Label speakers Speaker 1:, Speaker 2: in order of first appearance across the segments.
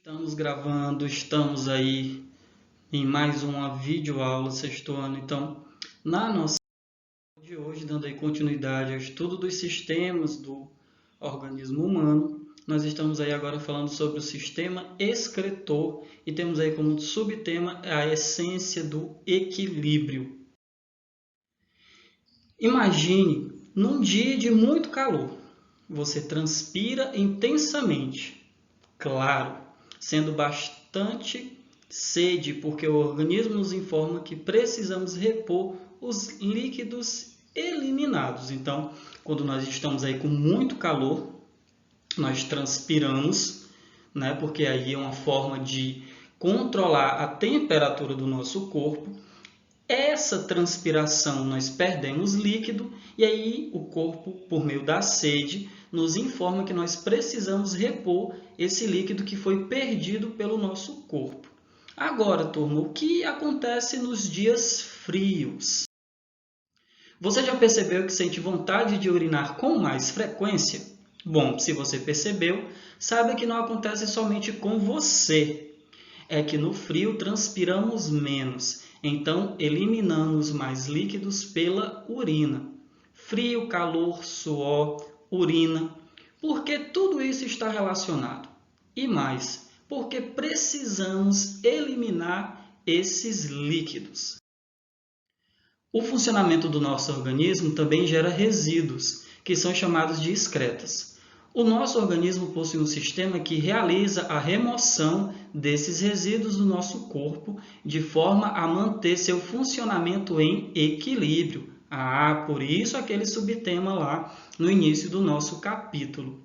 Speaker 1: Estamos gravando, estamos aí em mais uma videoaula sexto ano. Então, na nossa aula de hoje, dando aí continuidade ao estudo dos sistemas do organismo humano, nós estamos aí agora falando sobre o sistema excretor e temos aí como subtema a essência do equilíbrio. Imagine num dia de muito calor, você transpira intensamente, claro, sendo bastante sede, porque o organismo nos informa que precisamos repor os líquidos eliminados. Então, quando nós estamos aí com muito calor, nós transpiramos, né? Porque aí é uma forma de controlar a temperatura do nosso corpo. Essa transpiração nós perdemos líquido e aí o corpo, por meio da sede, nos informa que nós precisamos repor esse líquido que foi perdido pelo nosso corpo. Agora, turma, o que acontece nos dias frios? Você já percebeu que sente vontade de urinar com mais frequência? Bom, se você percebeu, saiba que não acontece somente com você. É que no frio transpiramos menos, então eliminamos mais líquidos pela urina. Frio, calor, suor, urina. Porque tudo isso está relacionado. E mais, porque precisamos eliminar esses líquidos. O funcionamento do nosso organismo também gera resíduos, que são chamados de excretas. O nosso organismo possui um sistema que realiza a remoção desses resíduos do nosso corpo, de forma a manter seu funcionamento em equilíbrio. Por isso aquele subtema lá no início do nosso capítulo.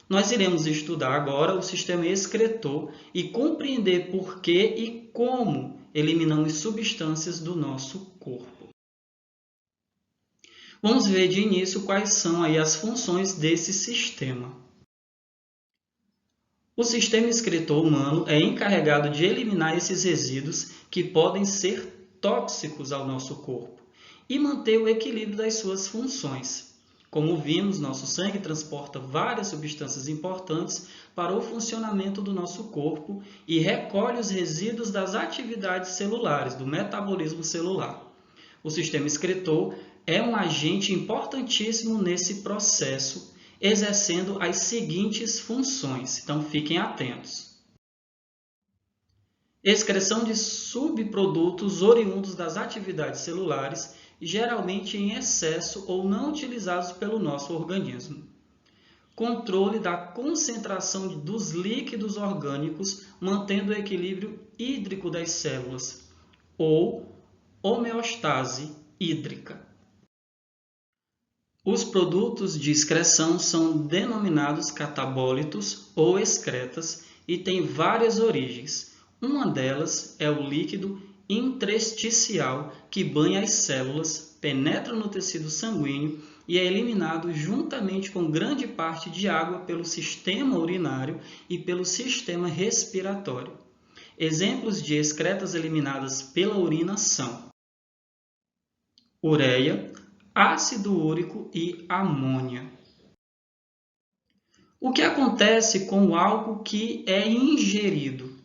Speaker 1: Nós iremos estudar agora o sistema excretor e compreender por que e como eliminamos substâncias do nosso corpo. Vamos ver de início quais são aí as funções desse sistema. O sistema excretor humano é encarregado de eliminar esses resíduos que podem ser tóxicos ao nosso corpo e manter o equilíbrio das suas funções. Como vimos, nosso sangue transporta várias substâncias importantes para o funcionamento do nosso corpo e recolhe os resíduos das atividades celulares, do metabolismo celular. O sistema excretor é um agente importantíssimo nesse processo, exercendo as seguintes funções. Então, fiquem atentos. Excreção de subprodutos oriundos das atividades celulares, geralmente em excesso ou não utilizados pelo nosso organismo. Controle da concentração dos líquidos orgânicos, mantendo o equilíbrio hídrico das células, ou homeostase hídrica. Os produtos de excreção são denominados catabólitos ou excretas e têm várias origens. Uma delas é o líquido intersticial que banha as células, penetra no tecido sanguíneo e é eliminado juntamente com grande parte de água pelo sistema urinário e pelo sistema respiratório. Exemplos de excretas eliminadas pela urina são ureia, ácido úrico e amônia. O que acontece com o álcool que é ingerido?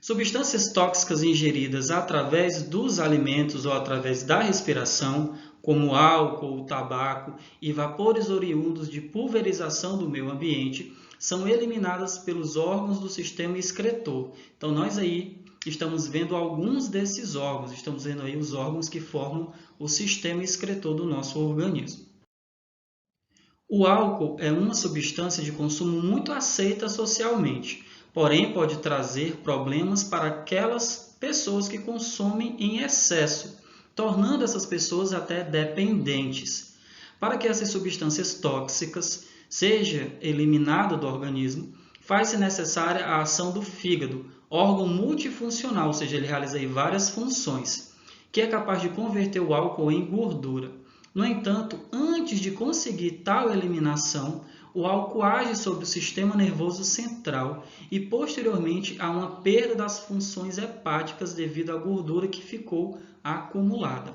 Speaker 1: Substâncias tóxicas ingeridas através dos alimentos ou através da respiração, como álcool, tabaco e vapores oriundos de pulverização do meio ambiente, são eliminadas pelos órgãos do sistema excretor. Então, nós aí estamos vendo alguns desses órgãos, estamos vendo aí os órgãos que formam o sistema excretor do nosso organismo. O álcool é uma substância de consumo muito aceita socialmente, porém pode trazer problemas para aquelas pessoas que consomem em excesso, tornando essas pessoas até dependentes. Para que essas substâncias tóxicas sejam eliminadas do organismo, faz-se necessária a ação do fígado, órgão multifuncional, ou seja, ele realiza aí várias funções, que é capaz de converter o álcool em gordura. No entanto, antes de conseguir tal eliminação, o álcool age sobre o sistema nervoso central e, posteriormente, há uma perda das funções hepáticas devido à gordura que ficou acumulada.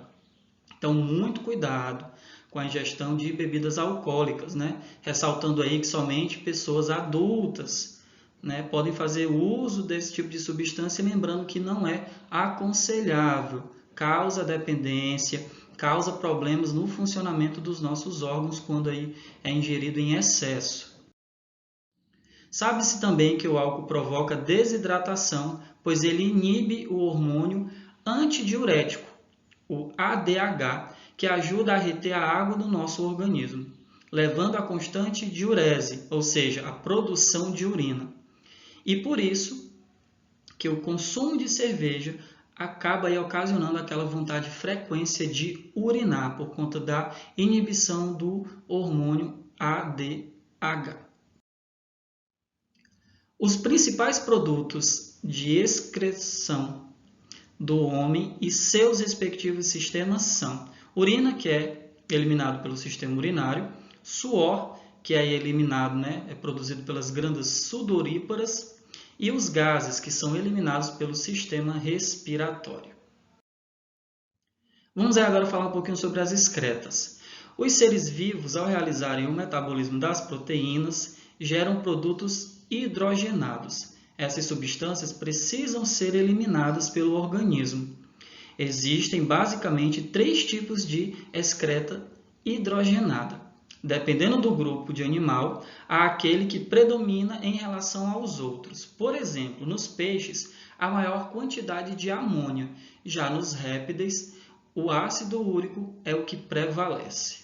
Speaker 1: Então, muito cuidado com a ingestão de bebidas alcoólicas, né? Ressaltando aí que somente pessoas adultas, né, podem fazer uso desse tipo de substância, lembrando que não é aconselhável, causa dependência, causa problemas no funcionamento dos nossos órgãos quando aí é ingerido em excesso. Sabe-se também que o álcool provoca desidratação, pois ele inibe o hormônio antidiurético, o ADH, que ajuda a reter a água no nosso organismo, levando à constante diurese, ou seja, a produção de urina. E por isso que o consumo de cerveja acaba aí ocasionando aquela vontade frequência de urinar por conta da inibição do hormônio ADH. Os principais produtos de excreção do homem e seus respectivos sistemas são urina, que é eliminado pelo sistema urinário, suor, que é eliminado, né, é produzido pelas glândulas sudoríparas, e os gases, que são eliminados pelo sistema respiratório. Vamos agora falar um pouquinho sobre as excretas. Os seres vivos, ao realizarem o metabolismo das proteínas, geram produtos hidrogenados. Essas substâncias precisam ser eliminadas pelo organismo. Existem basicamente 3 tipos de excreta hidrogenada. Dependendo do grupo de animal, há aquele que predomina em relação aos outros. Por exemplo, nos peixes, a maior quantidade de amônia. Já nos répteis, o ácido úrico é o que prevalece.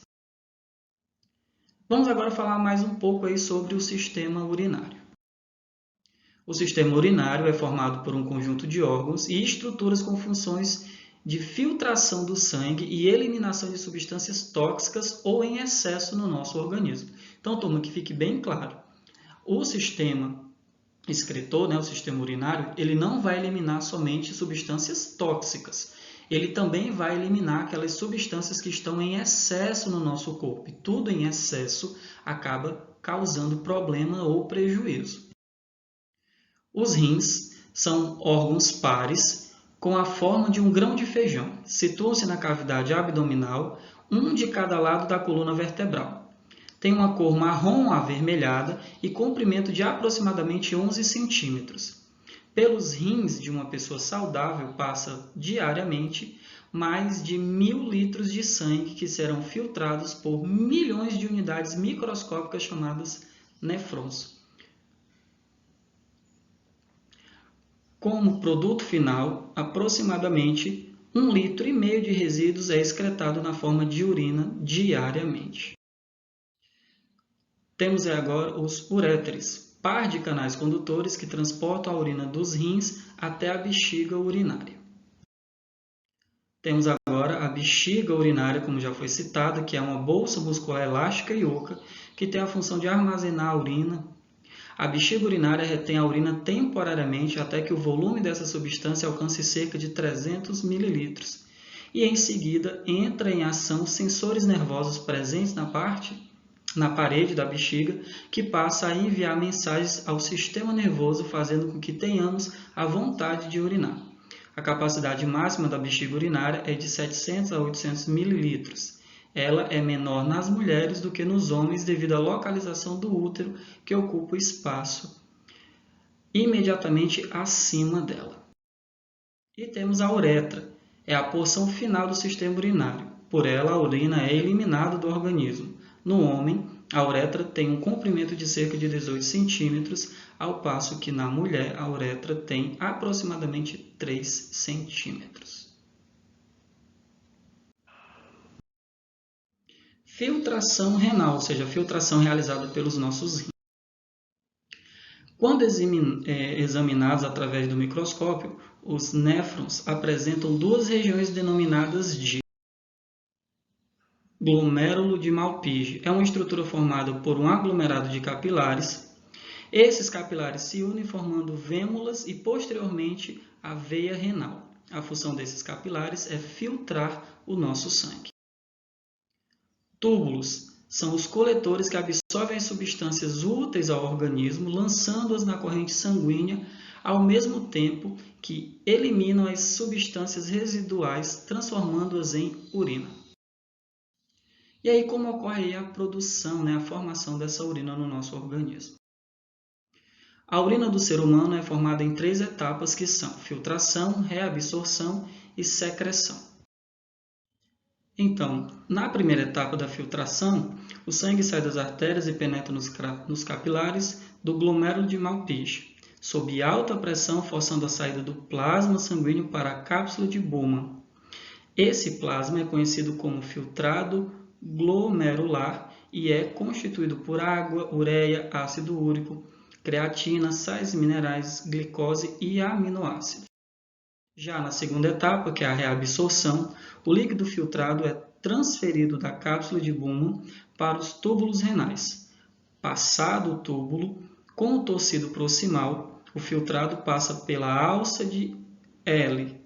Speaker 1: Vamos agora falar mais um pouco aí sobre o sistema urinário. O sistema urinário é formado por um conjunto de órgãos e estruturas com funções de filtração do sangue e eliminação de substâncias tóxicas ou em excesso no nosso organismo. Então, turma, que fique bem claro, o sistema excretor, né, o sistema urinário, ele não vai eliminar somente substâncias tóxicas, ele também vai eliminar aquelas substâncias que estão em excesso no nosso corpo. E tudo em excesso acaba causando problema ou prejuízo. Os rins são órgãos pares com a forma de um grão de feijão. Situam-se na cavidade abdominal, um de cada lado da coluna vertebral. Tem uma cor marrom avermelhada e comprimento de aproximadamente 11 centímetros. Pelos rins de uma pessoa saudável passa diariamente mais de 1.000 litros de sangue que serão filtrados por milhões de unidades microscópicas chamadas nefrons. Como produto final, aproximadamente 1,5 litro de resíduos é excretado na forma de urina diariamente. Temos agora os uréteres, par de canais condutores que transportam a urina dos rins até a bexiga urinária. Temos agora a bexiga urinária, como já foi citado, que é uma bolsa muscular elástica e oca, que tem a função de armazenar a urina. A bexiga urinária retém a urina temporariamente até que o volume dessa substância alcance cerca de 300 ml. E em seguida entra em ação sensores nervosos presentes na parede da bexiga, que passa a enviar mensagens ao sistema nervoso, fazendo com que tenhamos a vontade de urinar. A capacidade máxima da bexiga urinária é de 700 a 800 ml. Ela é menor nas mulheres do que nos homens devido à localização do útero, que ocupa o espaço imediatamente acima dela. E temos a uretra, é a porção final do sistema urinário. Por ela, a urina é eliminada do organismo. No homem, a uretra tem um comprimento de cerca de 18 centímetros, ao passo que na mulher a uretra tem aproximadamente 3 centímetros. Filtração renal, ou seja, a filtração realizada pelos nossos rins. Quando examinados através do microscópio, os néfrons apresentam 2 regiões denominadas de glomérulo de Malpighi. É uma estrutura formada por um aglomerado de capilares. Esses capilares se unem formando vêmulas e, posteriormente, a veia renal. A função desses capilares é filtrar o nosso sangue. Túbulos são os coletores que absorvem as substâncias úteis ao organismo, lançando-as na corrente sanguínea, ao mesmo tempo que eliminam as substâncias residuais, transformando-as em urina. E aí, como ocorre a produção, a formação dessa urina no nosso organismo? A urina do ser humano é formada em 3 etapas que são filtração, reabsorção e secreção. Então, na primeira etapa da filtração, o sangue sai das artérias e penetra nos capilares do glomérulo de Malpighi, sob alta pressão, forçando a saída do plasma sanguíneo para a cápsula de Bowman. Esse plasma é conhecido como filtrado glomerular e é constituído por água, ureia, ácido úrico, creatina, sais minerais, glicose e aminoácidos. Já na segunda etapa, que é a reabsorção, o líquido filtrado é transferido da cápsula de Bowman para os túbulos renais. Passado o túbulo, com o tecido proximal, o filtrado passa pela alça de L,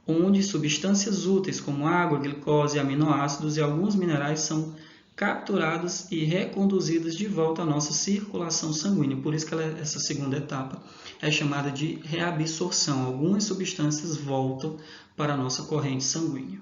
Speaker 1: onde substâncias úteis como água, glicose, aminoácidos e alguns minerais são capturadas e reconduzidas de volta à nossa circulação sanguínea. Por isso que essa segunda etapa é chamada de reabsorção. Algumas substâncias voltam para a nossa corrente sanguínea.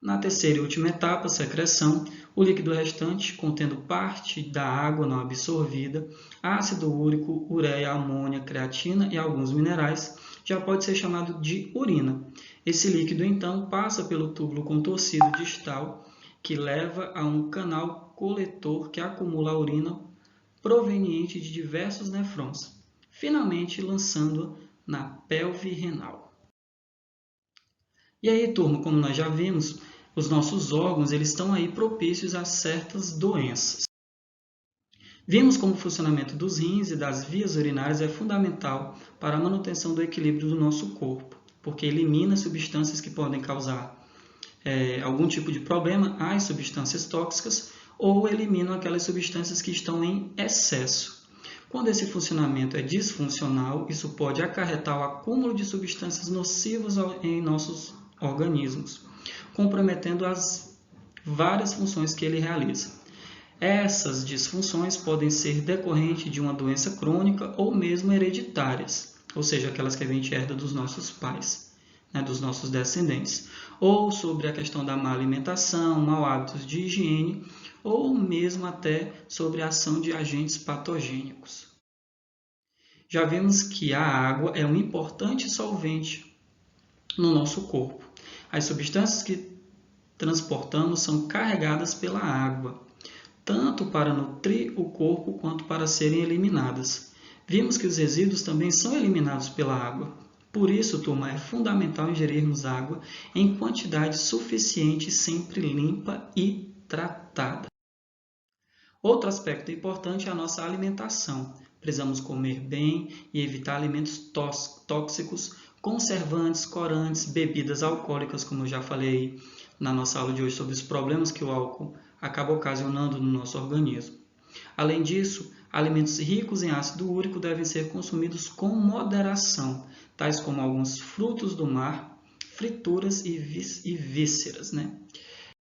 Speaker 1: Na terceira e última etapa, secreção, o líquido restante, contendo parte da água não absorvida, ácido úrico, ureia, amônia, creatina e alguns minerais, já pode ser chamado de urina. Esse líquido, então, passa pelo túbulo contorcido distal, que leva a um canal coletor que acumula a urina proveniente de diversos nefrões, finalmente lançando-a na pelve renal. E aí, turma, como nós já vimos, os nossos órgãos eles estão aí propícios a certas doenças. Vimos como o funcionamento dos rins e das vias urinárias é fundamental para a manutenção do equilíbrio do nosso corpo, porque elimina substâncias que podem causar algum tipo de problema, as substâncias tóxicas, ou eliminam aquelas substâncias que estão em excesso. Quando esse funcionamento é disfuncional, isso pode acarretar o acúmulo de substâncias nocivas em nossos organismos, comprometendo as várias funções que ele realiza. Essas disfunções podem ser decorrentes de uma doença crônica ou mesmo hereditárias, ou seja, aquelas que a gente herda dos nossos pais, dos nossos descendentes, ou sobre a questão da má alimentação, maus hábitos de higiene, ou mesmo até sobre a ação de agentes patogênicos. Já vimos que a água é um importante solvente no nosso corpo. As substâncias que transportamos são carregadas pela água, tanto para nutrir o corpo quanto para serem eliminadas. Vimos que os resíduos também são eliminados pela água. Por isso, turma, é fundamental ingerirmos água em quantidade suficiente, sempre limpa e tratada. Outro aspecto importante é a nossa alimentação. Precisamos comer bem e evitar alimentos tóxicos, conservantes, corantes, bebidas alcoólicas, como eu já falei na nossa aula de hoje sobre os problemas que o álcool acaba ocasionando no nosso organismo. Além disso, alimentos ricos em ácido úrico devem ser consumidos com moderação, tais como alguns frutos do mar, frituras e vísceras,